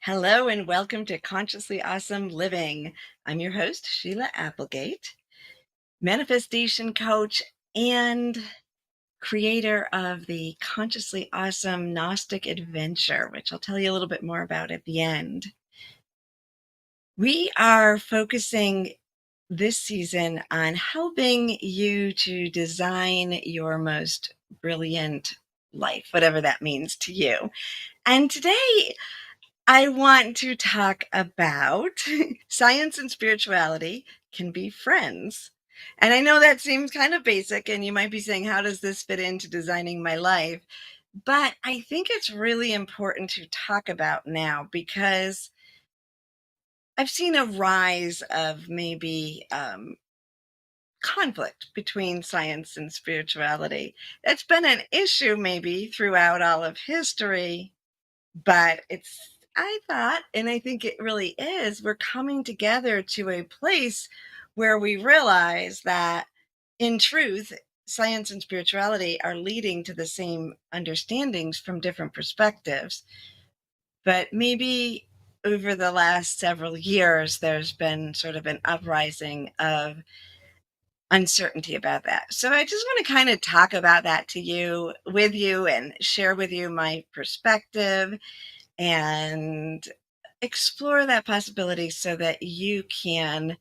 Hello and welcome to Consciously Awesome Living. I'm your host, Sheila Applegate, manifestation coach and creator of the Consciously Awesome Gnostic Adventure, which I'll tell you a little bit more about at the end. We are focusing this season on helping you to design your most brilliant life, whatever that means to you. And today, I want to talk about science and spirituality can be friends. And I know that seems kind of basic, and you might be saying, how does this fit into designing my life? But I think it's really important to talk about now because I've seen a rise of maybe conflict between science and spirituality. It's been an issue maybe throughout all of history, but I thought, and I think it really is, we're coming together to a place where we realize that in truth, science and spirituality are leading to the same understandings from different perspectives. But maybe over the last several years, there's been sort of an uprising of uncertainty about that. So I just want to kind of talk about that with you, and share with you my perspective and explore that possibility so that you can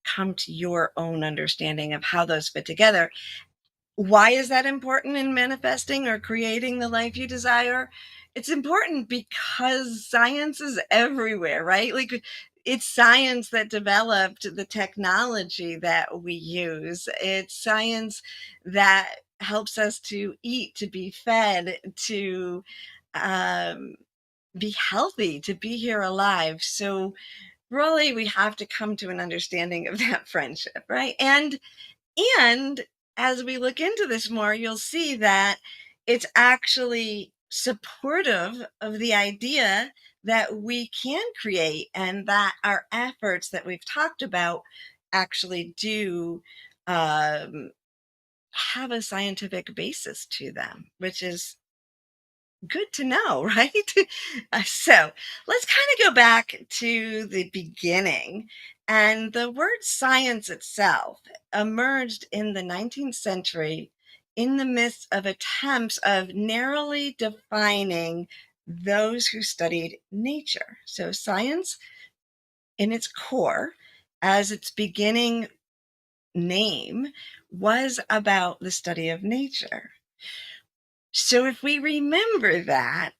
come to your own understanding of how those fit together. Why is that important in manifesting or creating the life you desire? It's important because science is everywhere, right? Like, it's science that developed the technology that we use. It's science that helps us to eat, to be fed, to um, be healthy, to be here alive. So really, we have to come to an understanding of that friendship, right? And as we look into this more, you'll see that it's actually supportive of the idea that we can create, and that our efforts that we've talked about actually do have a scientific basis to them, which is good to know, right? So let's kind of go back to the beginning. And the word science itself emerged in the 19th century in the midst of attempts of narrowly defining those who studied nature. So science, in its core, as its beginning name, was about the study of nature. So if we remember that,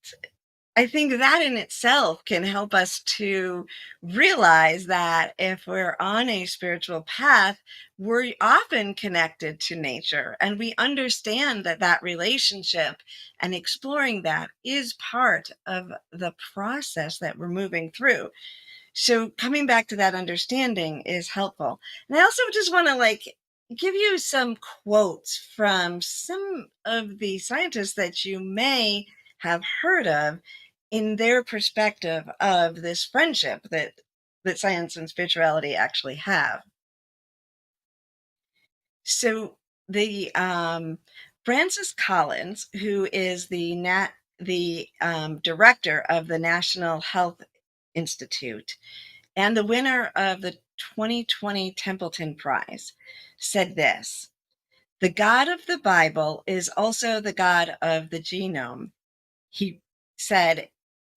I think that in itself can help us to realize that if we're on a spiritual path, we're often connected to nature, and we understand that that relationship and exploring that is part of the process that we're moving through. So coming back to that understanding is helpful. And I also just want to give you some quotes from some of the scientists that you may have heard of in their perspective of this friendship that science and spirituality actually have. So the Francis Collins, who is the director of the National Health Institute and the winner of the 2020 Templeton Prize, said this: "The God of the Bible is also the God of the genome." He said,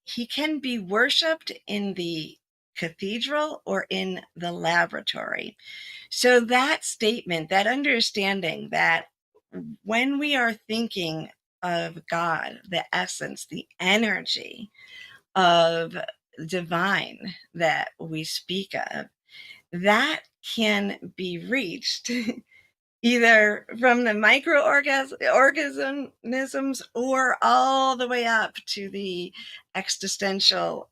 "He can be worshiped in the cathedral or in the laboratory." So that statement, that understanding that when we are thinking of God, the essence, the energy of divine that we speak of, that can be reached either from the microorganisms or all the way up to the existential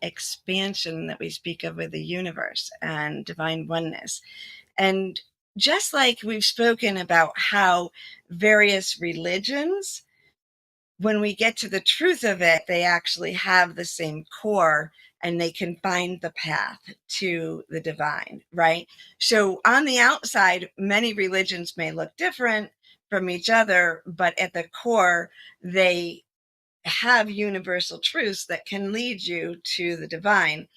expansion that we speak of with the universe and divine oneness. And just like we've spoken about how various religions, when we get to the truth of it, they actually have the same core, and they can find the path to the divine, right? So on the outside, many religions may look different from each other, but at the core, they have universal truths that can lead you to the divine.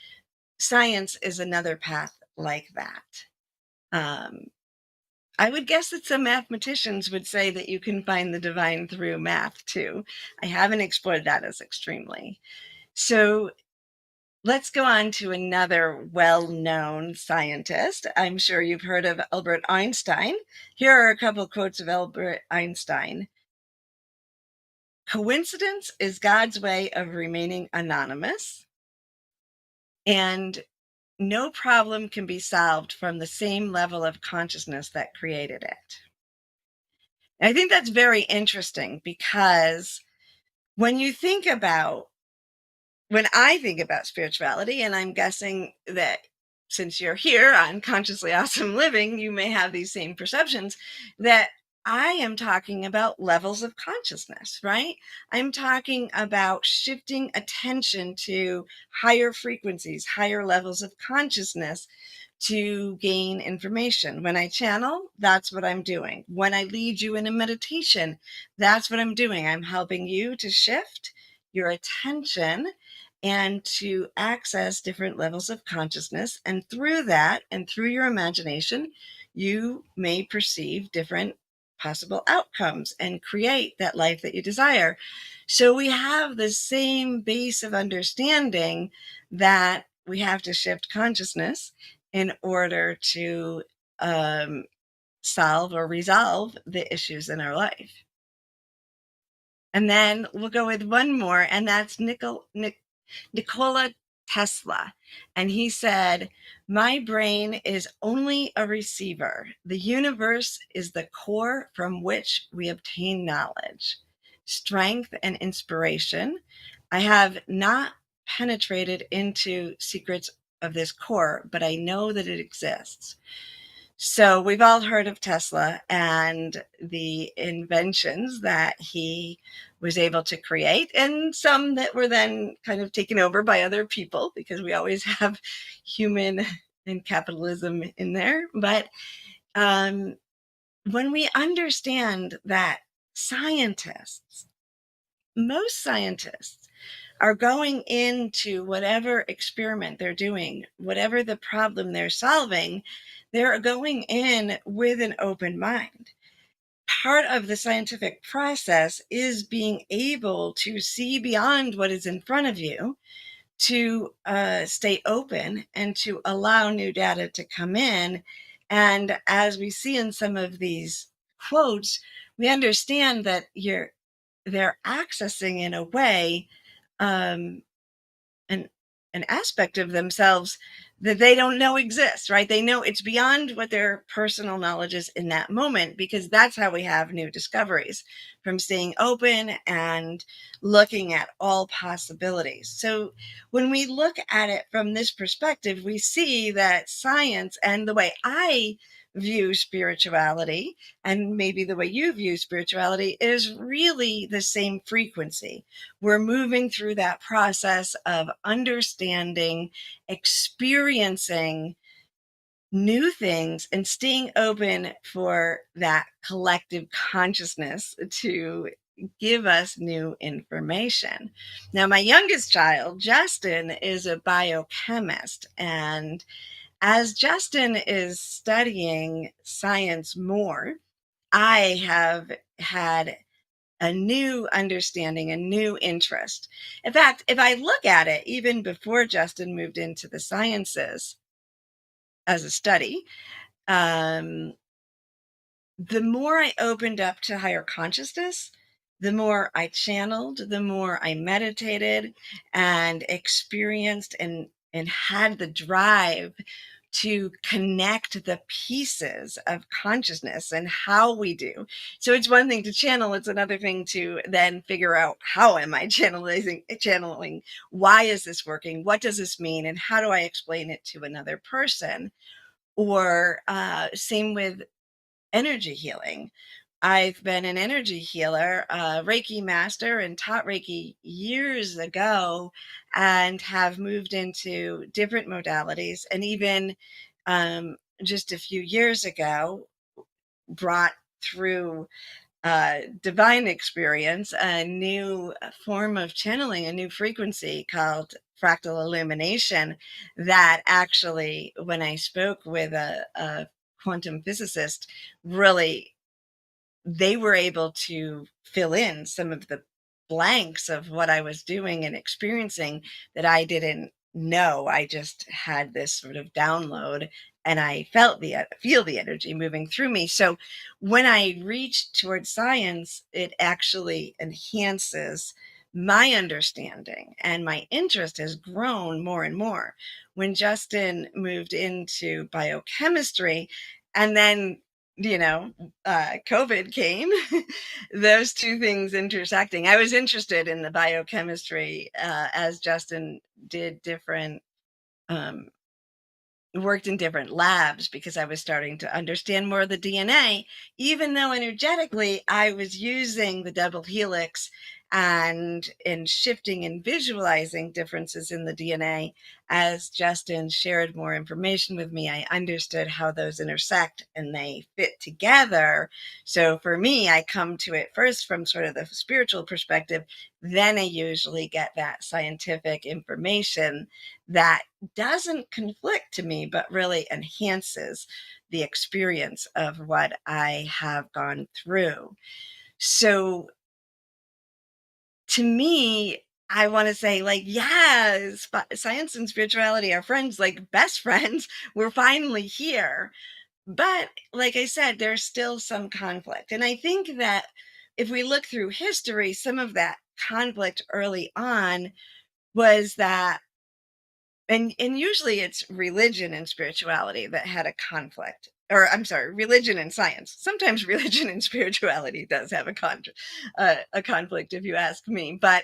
Science is another path like that. I would guess that some mathematicians would say that you can find the divine through math too. I haven't explored that as extremely. So let's go on to another well-known scientist. I'm sure you've heard of Albert Einstein. Here are a couple quotes of Albert Einstein. Coincidence is God's way of remaining anonymous, and no problem can be solved from the same level of consciousness that created it. And I think that's very interesting because when you think about when I think about spirituality, and I'm guessing that since you're here on Consciously Awesome Living, you may have these same perceptions, that I am talking about levels of consciousness, right? I'm talking about shifting attention to higher frequencies, higher levels of consciousness to gain information. When I channel, that's what I'm doing. When I lead you in a meditation, that's what I'm doing. I'm helping you to shift your attention and to access different levels of consciousness. And through that, and through your imagination, you may perceive different possible outcomes and create that life that you desire. So we have the same base of understanding that we have to shift consciousness in order to solve or resolve the issues in our life. And then we'll go with one more, and that's Nikola Tesla. And he said, "My brain is only a receiver. The universe is the core from which we obtain knowledge, strength, and inspiration. I have not penetrated into secrets of this core, but I know that it exists." So we've all heard of Tesla and the inventions that he was able to create, and some that were then kind of taken over by other people, because we always have human and capitalism in there. But when we understand that scientists, most scientists, are going into whatever experiment they're doing, whatever the problem they're solving, they're going in with an open mind. Part of the scientific process is being able to see beyond what is in front of you, to stay open and to allow new data to come in. And as we see in some of these quotes, we understand that they're accessing in a way um, an an aspect of themselves that they don't know exists, right? They know it's beyond what their personal knowledge is in that moment, because that's how we have new discoveries, from staying open and looking at all possibilities. So when we look at it from this perspective, we see that science and the way I view spirituality, and maybe the way you view spirituality, is really the same frequency. We're moving through that process of understanding, experiencing new things, and staying open for that collective consciousness to give us new information. Now, my youngest child, Justin, is a biochemist. And as Justin is studying science more, I have had a new understanding, a new interest. In fact, if I look at it, even before Justin moved into the sciences as a study, um, the more I opened up to higher consciousness, the more I channeled, the more I meditated and experienced and had the drive to connect the pieces of consciousness and how we do. So it's one thing to channel, it's another thing to then figure out, how am I channeling? Why is this working? What does this mean? And how do I explain it to another person? Or same with energy healing. I've been an energy healer, Reiki master, and taught Reiki years ago, and have moved into different modalities. And even just a few years ago, brought through divine experience, a new form of channeling, a new frequency called fractal illumination, that actually, when I spoke with a quantum physicist, really they were able to fill in some of the blanks of what I was doing and experiencing that I didn't know. I just had this sort of download and I feel the energy moving through me. So when I reach towards science, it actually enhances my understanding, and my interest has grown more and more. When Justin moved into biochemistry, and then you know COVID came, those two things intersecting. I was interested in the biochemistry as Justin did different, um, worked in different labs, because I was starting to understand more of the DNA, even though energetically I was using the double helix and in shifting and visualizing differences in the DNA. As Justin shared more information with me, I understood how those intersect and they fit together. So for me, I come to it first from sort of the spiritual perspective, then I usually get that scientific information that doesn't conflict to me, but really enhances the experience of what I have gone through. So to me, I want to say, like, yes, science and spirituality are friends, like best friends. We're finally here. But like I said, there's still some conflict. And I think that if we look through history, some of that conflict early on was that, and usually it's religion and spirituality that had a conflict, or I'm sorry, religion and science. Sometimes religion and spirituality does have a conflict, if you ask me. But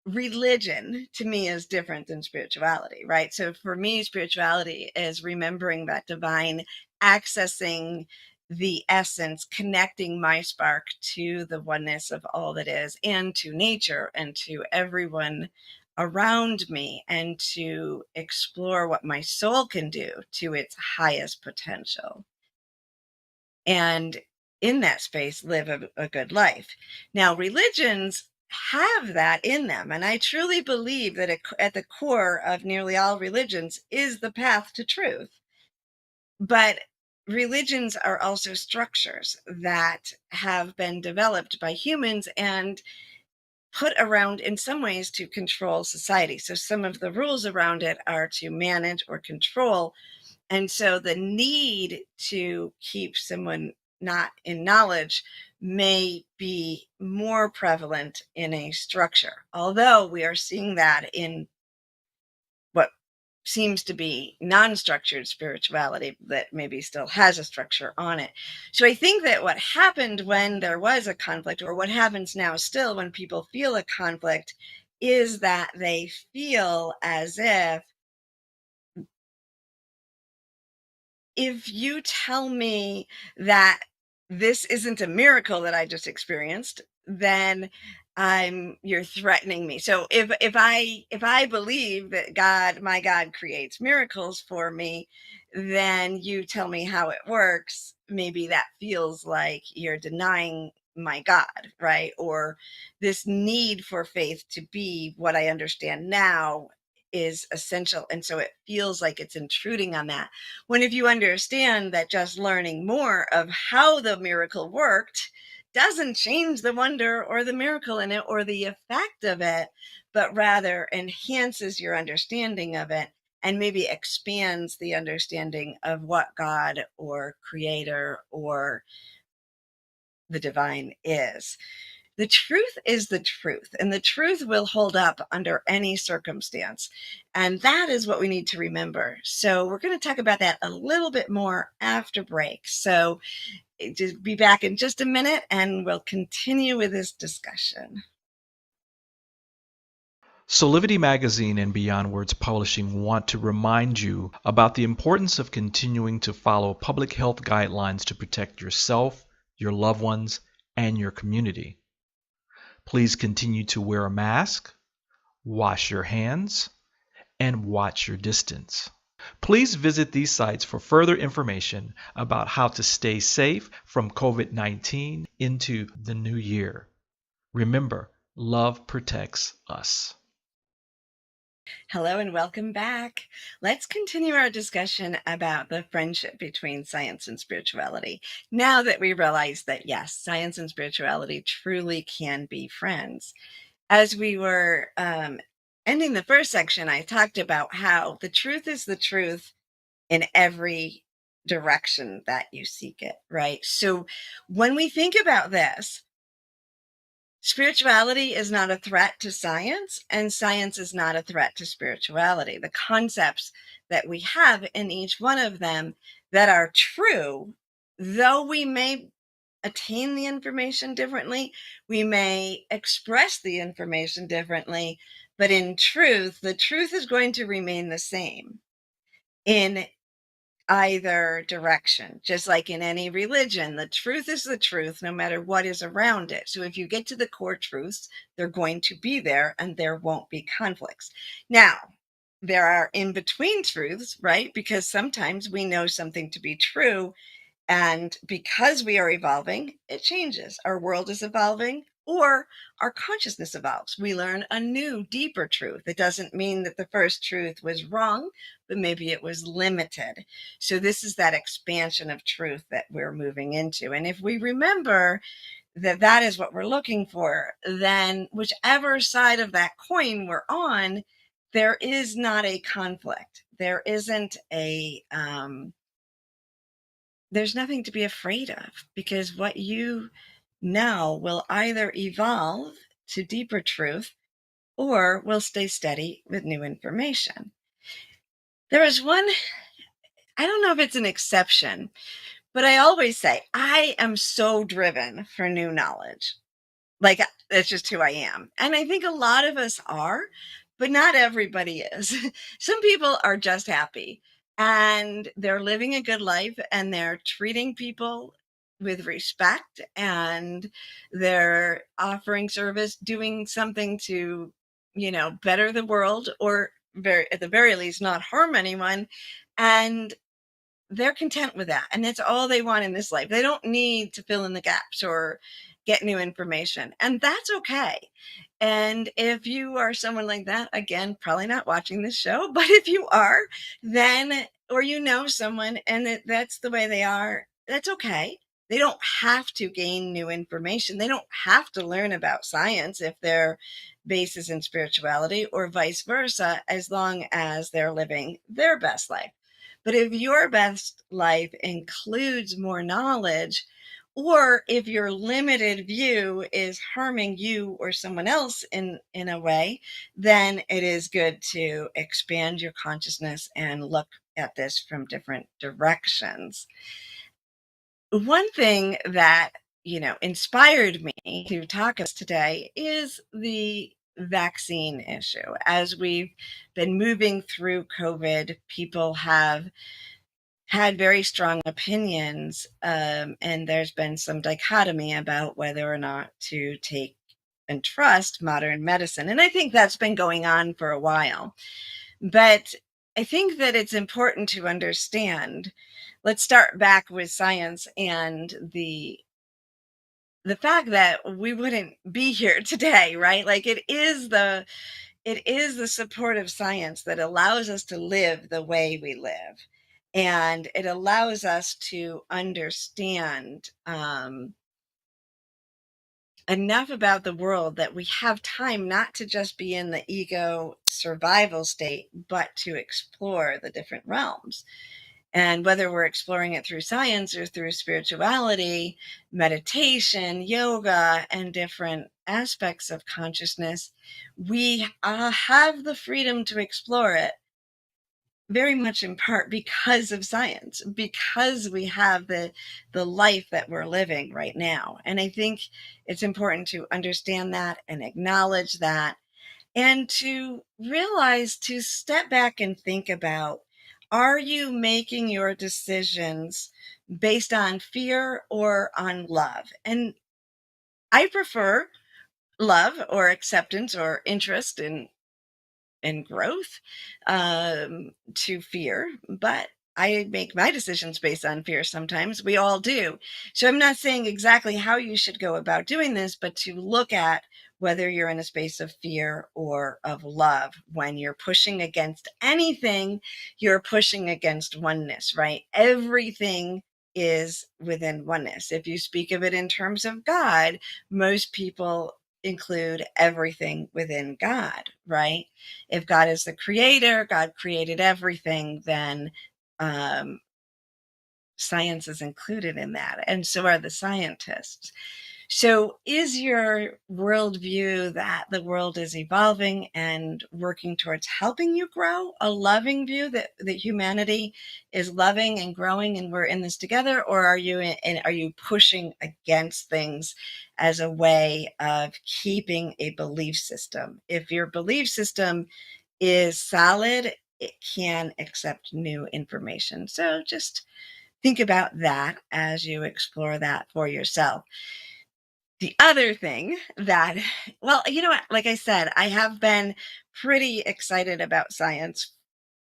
religion to me is different than spirituality, right? So for me, spirituality is remembering that divine, accessing the essence, connecting my spark to the oneness of all that is, and to nature and to everyone around me, and to explore what my soul can do to its highest potential, and in that space live a good life. Now, religions have that in them, and I truly believe that at the core of nearly all religions is the path to truth. But religions are also structures that have been developed by humans and put around in some ways to control society. So some of the rules around it are to manage or control, and so the need to keep someone not in knowledge may be more prevalent in a structure, although we are seeing that in what seems to be non-structured spirituality that maybe still has a structure on it. So I think that what happened when there was a conflict, or what happens now still when people feel a conflict, is that they feel as if you tell me that this isn't a miracle that I just experienced, then you're threatening me. So if I believe that my God creates miracles for me, then you tell me how it works, maybe that feels like you're denying my God, right? Or this need for faith to be what I understand now is essential. And so it feels like it's intruding on that, when if you understand that just learning more of how the miracle worked doesn't change the wonder or the miracle in it or the effect of it, but rather enhances your understanding of it, and maybe expands the understanding of what God or creator or the divine is. The truth is the truth, and the truth will hold up under any circumstance. And that is what we need to remember. So, we're going to talk about that a little bit more after break. So, just be back in just a minute and we'll continue with this discussion. Soulivity Magazine and Beyond Words Publishing want to remind you about the importance of continuing to follow public health guidelines to protect yourself, your loved ones, and your community. Please continue to wear a mask, wash your hands, and watch your distance. Please visit these sites for further information about how to stay safe from COVID-19 into the new year. Remember, love protects us. Hello and welcome back. Let's continue our discussion about the friendship between science and spirituality. Now that we realize that, yes, science and spirituality truly can be friends. As we were ending the first section, I talked about how the truth is the truth in every direction that you seek it, right? So when we think about this, spirituality is not a threat to science, and science is not a threat to spirituality. The concepts that we have in each one of them that are true, though we may attain the information differently, we may express the information differently, but in truth, the truth is going to remain the same in either direction. Just like in any religion, the truth is the truth no matter what is around it. So if you get to the core truths, they're going to be there and there won't be conflicts. Now, there are in between truths, right? Because sometimes we know something to be true, and because we are evolving, it changes. Our world is evolving, or our consciousness evolves. We learn a new, deeper truth. It doesn't mean that the first truth was wrong, but maybe it was limited. So, this is that expansion of truth that we're moving into. And if we remember that that is what we're looking for, then whichever side of that coin we're on, there is not a conflict. There isn't there's nothing to be afraid of, because what you know will either evolve to deeper truth or will stay steady with new information. There is one, I don't know if it's an exception, but I always say I am so driven for new knowledge. Like, that's just who I am. And I think a lot of us are, but not everybody is. Some people are just happy and they're living a good life and they're treating people with respect and they're offering service, doing something to, better the world, or at the very least, not harm anyone. And they're content with that. And that's all they want in this life. They don't need to fill in the gaps or get new information. And that's okay. And if you are someone like that, again, probably not watching this show, but if you are, then, or you know someone and that's the way they are, that's okay. They don't have to gain new information. They don't have to learn about science if their base is in spirituality, or vice versa, as long as they're living their best life. But if your best life includes more knowledge, or if your limited view is harming you or someone else in a way, then it is good to expand your consciousness and look at this from different directions. One thing that, inspired me to talk us today is the vaccine issue. As we've been moving through COVID, people have had very strong opinions, and there's been some dichotomy about whether or not to take and trust modern medicine. And I think that's been going on for a while. But I think that it's important to understand. Let's start back with science and the fact that we wouldn't be here today, right? Like, it is the support of science that allows us to live the way we live. And it allows us to understand enough about the world that we have time not to just be in the ego survival state, but to explore the different realms. And whether we're exploring it through science or through spirituality, meditation, yoga, and different aspects of consciousness, we have the freedom to explore it, very much in part because of science, because we have the life that we're living right now. And I think it's important to understand that and acknowledge that, and to realize, to step back and think about, are you making your decisions based on fear or on love? And I prefer love or acceptance or interest and growth to fear, but I make my decisions based on fear sometimes. We all do. So I'm not saying exactly how you should go about doing this, but to look at whether you're in a space of fear or of love. When you're pushing against anything, you're pushing against oneness, right? Everything is within oneness. If you speak of it in terms of God, most people include everything within God, right? If God is the creator, God created everything, then um, science is included in that, and so are the scientists. So, is your worldview that the world is evolving and working towards helping you grow? A loving view that humanity is loving and growing, and we're in this together, or are you pushing against things as a way of keeping a belief system? If your belief system is solid, it can accept new information. So, just think about that as you explore that for yourself. The other thing that, well, you know what? Like I said, I have been pretty excited about science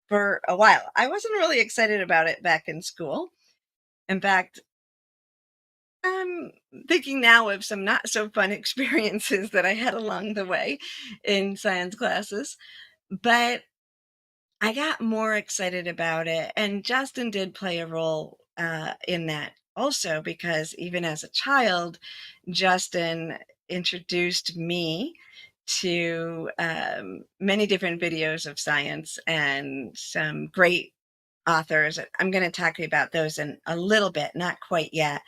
for a while. I wasn't really excited about it back in school. In fact, I'm thinking now of some not so fun experiences that I had along the way in science classes. But I got more excited about it, and Justin did play a role in that also, because even as a child, Justin introduced me to many different videos of science and some great authors. I'm going to talk to you about those in a little bit, not quite yet,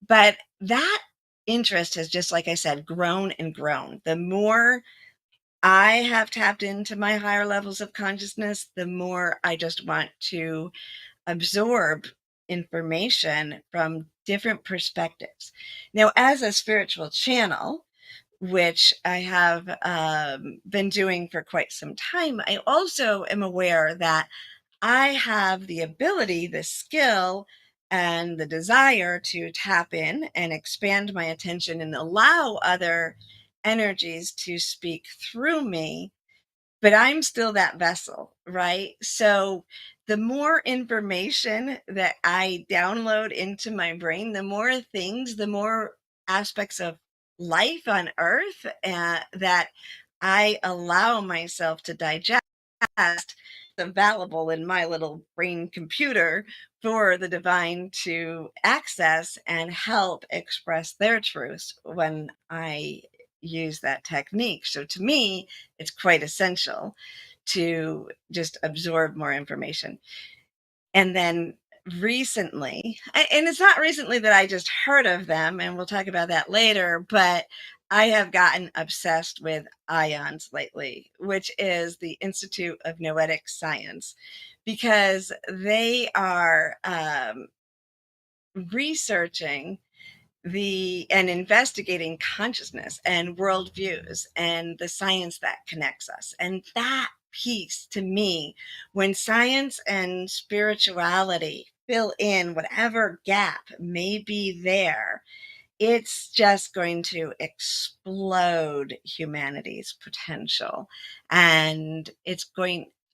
but that interest has, just like I said, grown and grown. The more I have tapped into my higher levels of consciousness, the more I just want to absorb information from different perspectives. Now, as a spiritual channel, which I have been doing for quite some time, I also am aware that I have the ability, the skill, and the desire to tap in and expand my attention and allow other energies to speak through me, but I'm still that vessel, right? So the more information that I download into my brain, the more things, the more aspects of life on earth that I allow myself to digest, available in my little brain computer for the divine to access and help express their truths when I use that technique. So to me, it's quite essential to just absorb more information. And then recently, and it's not recently that I just heard of them, and we'll talk about that later, but I have gotten obsessed with IONS lately, which is the Institute of Noetic Science, because they are researching and investigating consciousness and worldviews and the science that connects us. And that piece, to me, when science and spirituality fill in whatever gap may be there, it's just going to explode humanity's potential. And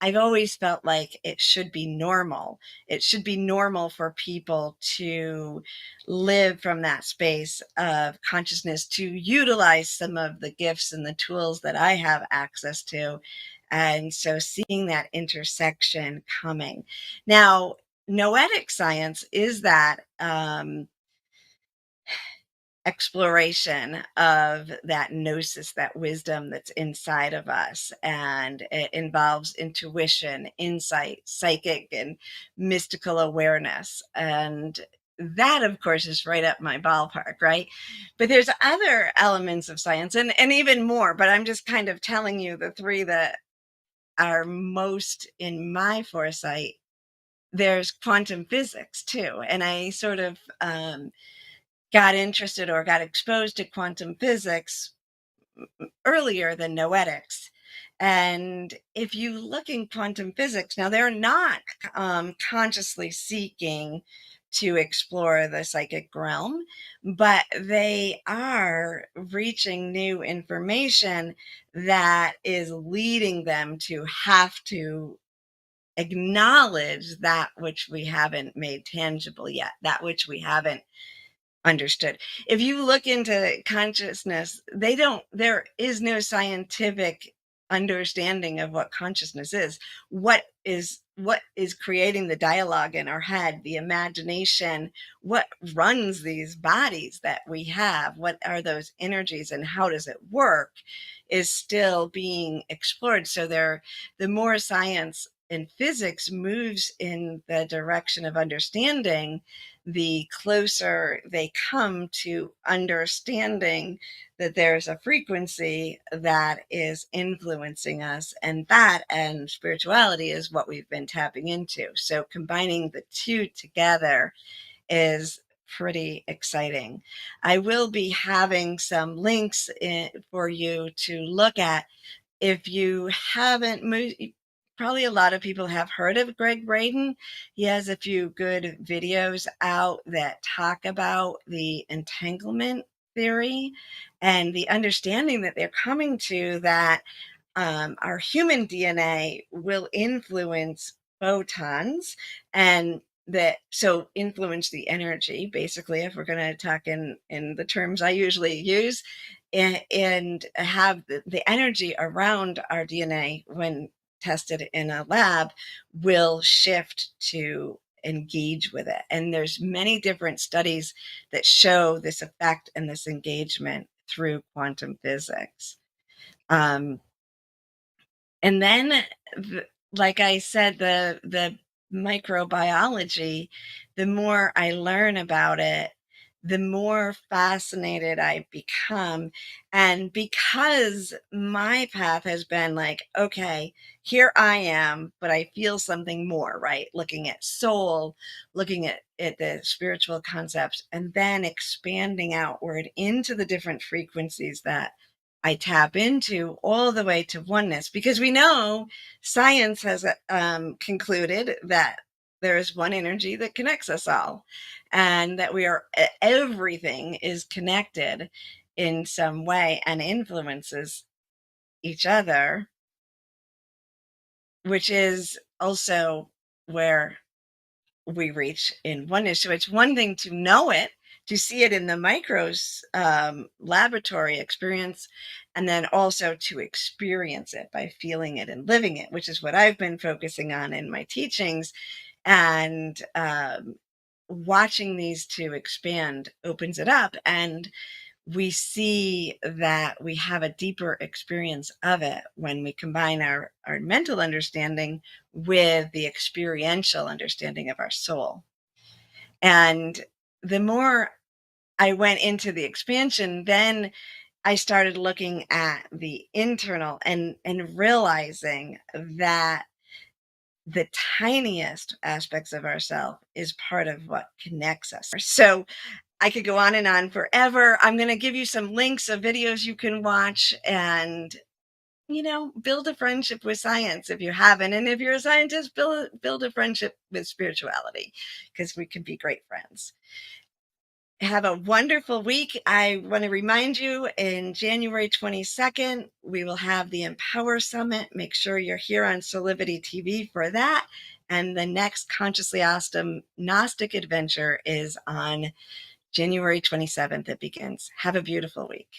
I've always felt like it should be normal. It should be normal for people to live from that space of consciousness, to utilize some of the gifts and the tools that I have access to. And so seeing that intersection coming. Now, noetic science is that exploration of that gnosis, that wisdom that's inside of us. And it involves intuition, insight, psychic, and mystical awareness. And that, of course, is right up my ballpark, right? But there's other elements of science and even more, but I'm just kind of telling you the three that are most in my foresight. There's quantum physics too. And I sort of got interested or got exposed to quantum physics earlier than noetics. And if you look in quantum physics, now they're not consciously seeking to explore the psychic realm, but they are reaching new information that is leading them to have to acknowledge that which we haven't made tangible yet, that which we haven't understood. If you look into consciousness, there is no scientific understanding of what consciousness is. What is creating the dialogue in our head, the imagination, what runs these bodies that we have, what are those energies and how does it work, is still being explored. So the more science and physics moves in the direction of understanding, the closer they come to understanding that there's a frequency that is influencing us. And that and spirituality is what we've been tapping into. So combining the two together is pretty exciting. I will be having some links for you to look at. If you haven't moved, probably a lot of people have heard of Greg Braden. He has a few good videos out that talk about the entanglement theory and the understanding that they're coming to, that our human DNA will influence photons, and that so influence the energy, basically, if we're going to talk in the terms I usually use, and have the energy around our DNA when tested in a lab will shift to engage with it. And there's many different studies that show this effect and this engagement through quantum physics. And then, like I said, the microbiology, the more I learn about it, the more fascinated I become. And because my path has been like, okay, here I am, but I feel something more, right? Looking at soul, looking at the spiritual concepts, and then expanding outward into the different frequencies that I tap into, all the way to oneness, because we know science has concluded that there is one energy that connects us all, and that everything is connected in some way and influences each other, which is also where we reach in oneness. So it's one thing to know it, to see it in the micros laboratory experience, and then also to experience it by feeling it and living it, which is what I've been focusing on in my teachings. And watching these two expand opens it up, and we see that we have a deeper experience of it when we combine our mental understanding with the experiential understanding of our soul. And the more I went into the expansion, then I started looking at the internal and realizing that the tiniest aspects of ourselves is part of what connects us. So I could go on and on forever. I'm going to give you some links of videos you can watch and, build a friendship with science if you haven't. And if you're a scientist, build a friendship with spirituality, because we can be great friends. Have a wonderful week. I want to remind you, in January 22nd, we will have the Empower Summit. Make sure you're here on Soulivity TV for that. And the next Consciously Awesome Gnostic Adventure is on January 27th. It begins. Have a beautiful week.